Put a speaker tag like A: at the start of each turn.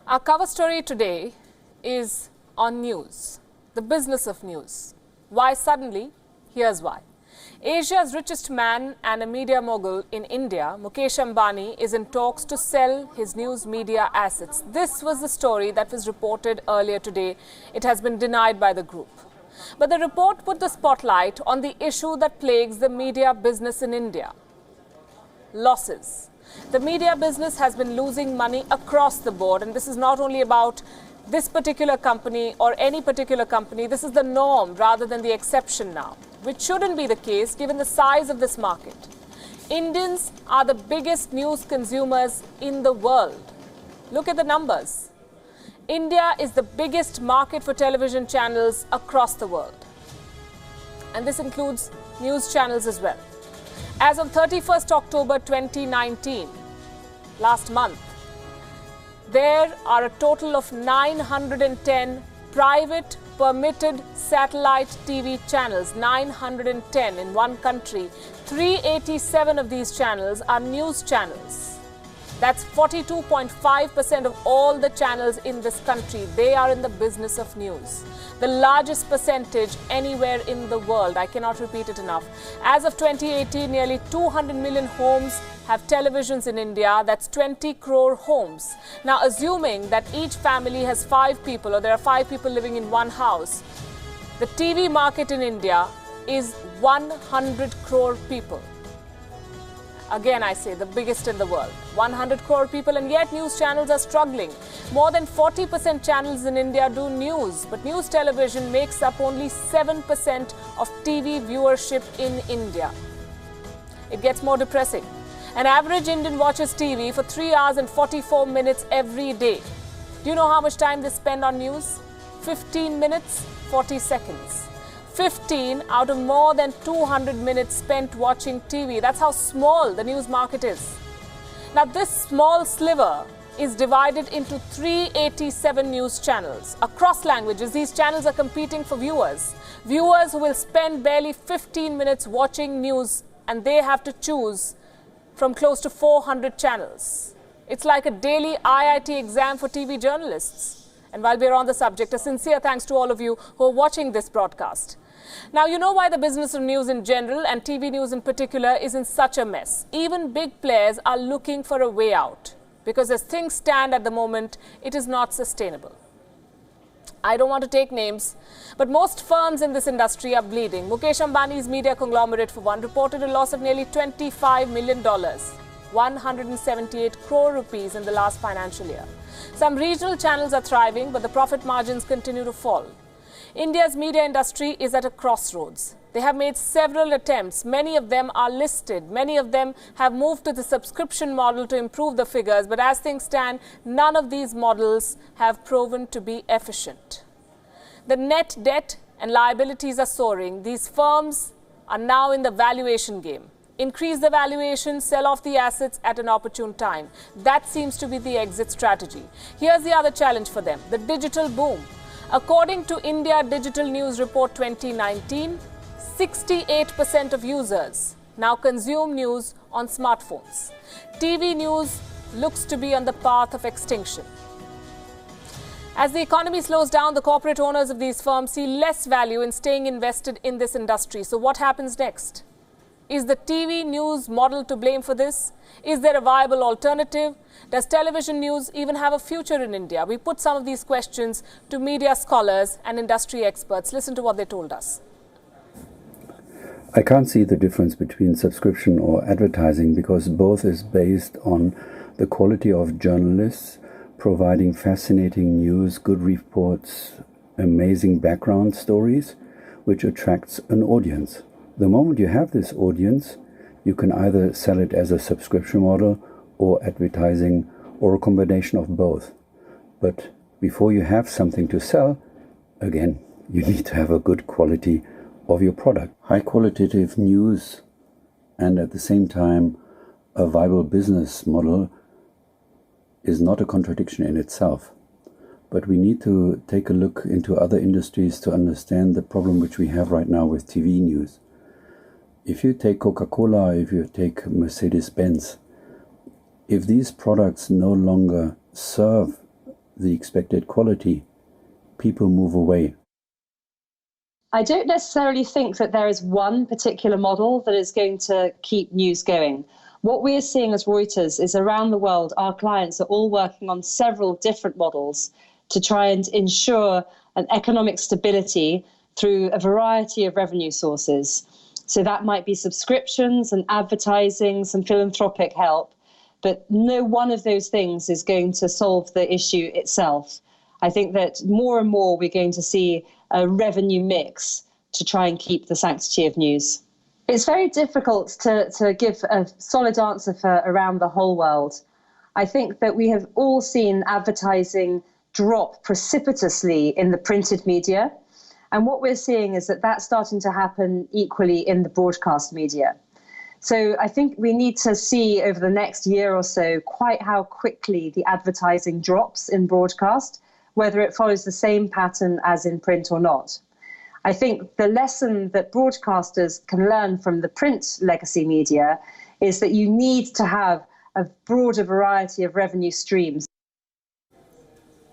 A: Our cover story today is on news, the business of news. Why suddenly? Here's why. Asia's richest man and a media mogul in India, Mukesh Ambani, is in talks to sell his news media assets. This was the story that was reported earlier today. It has been denied by the group. But the report put the spotlight on the issue that plagues the media business in India: losses. The media business has been losing money across the board, and this is not only about this particular company or any particular company. This is the norm rather than the exception now, which shouldn't be the case given the size of this market. Indians are the biggest news consumers in the world. Look at the numbers. India is the biggest market for television channels across the world. And this includes news channels as well. As of 31st October 2019, last month, there are a total of 910 private permitted satellite TV channels, 910 in one country. 387 of these channels are news channels. That's 42.5% of all the channels in this country. They are in the business of news. The largest percentage anywhere in the world. I cannot repeat it enough. As of 2018, nearly 200 million homes have televisions in India. That's 20 crore homes. Now, assuming that each family has 5 people, or there are 5 people living in one house, the TV market in India is 100 crore people. Again, I say the biggest in the world. 100 crore people, and yet news channels are struggling. More than 40% channels in India do news, but news television makes up only 7% of TV viewership in India. It gets more depressing. An average Indian watches TV for 3 hours and 44 minutes every day. Do you know how much time they spend on news? 15 minutes, 40 seconds. 15 out of more than 200 minutes spent watching TV. That's how small the news market is. Now, this small sliver is divided into 387 news channels. Across languages, these channels are competing for viewers. Viewers who will spend barely 15 minutes watching news, and they have to choose from close to 400 channels. It's like a daily IIT exam for TV journalists. And while we're on the subject, a sincere thanks to all of you who are watching this broadcast. Now, you know why the business of news in general and TV news in particular is in such a mess. Even big players are looking for a way out, because as things stand at the moment, it is not sustainable. I don't want to take names, but most firms in this industry are bleeding. Mukesh Ambani's media conglomerate, for one, reported a loss of nearly $25 million, 178 crore rupees in the last financial year. Some regional channels are thriving, but the profit margins continue to fall. India's media industry is at a crossroads. They have made several attempts. Many of them are listed. Many of them have moved to the subscription model to improve the figures. But as things stand, none of these models have proven to be efficient. The net debt and liabilities are soaring. These firms are now in the valuation game. Increase the valuation, sell off the assets at an opportune time. That seems to be the exit strategy. Here's the other challenge for them: the digital boom. According to India Digital News Report 2019, 68% of users now consume news on smartphones. TV news looks to be on the path of extinction. As the economy slows down, the corporate owners of these firms see less value in staying invested in this industry. So what happens next? Is the TV news model to blame for this? Is there a viable alternative? Does television news even have a future in India? We put some of these questions to media scholars and industry experts. Listen to what they told us.
B: I can't see the difference between subscription or advertising, because both is based on the quality of journalists providing fascinating news, good reports, amazing background stories, which attracts an audience. The moment you have this audience, you can either sell it as a subscription model or advertising, or a combination of both. But before you have something to sell, again, you need to have a good quality of your product. High qualitative news and at the same time a viable business model is not a contradiction in itself. But we need to take a look into other industries to understand the problem which we have right now with TV news. If you take Coca-Cola, if you take Mercedes-Benz, if these products no longer serve the expected quality, people move away.
C: I don't necessarily think that there is one particular model that is going to keep news going. What we are seeing as Reuters is around the world, our clients are all working on several different models to try and ensure an economic stability through a variety of revenue sources. So that might be subscriptions and advertising, some philanthropic help, but no one of those things is going to solve the issue itself. I think that more and more we're going to see a revenue mix to try and keep the sanctity of news. It's very difficult to give a solid answer for around the whole world. I think that we have all seen advertising drop precipitously in the printed media. And what we're seeing is that that's starting to happen equally in the broadcast media. So I think we need to see over the next year or so quite how quickly the advertising drops in broadcast, whether it follows the same pattern as in print or not. I think the lesson that broadcasters can learn from the print legacy media is that you need to have a broader variety of revenue streams.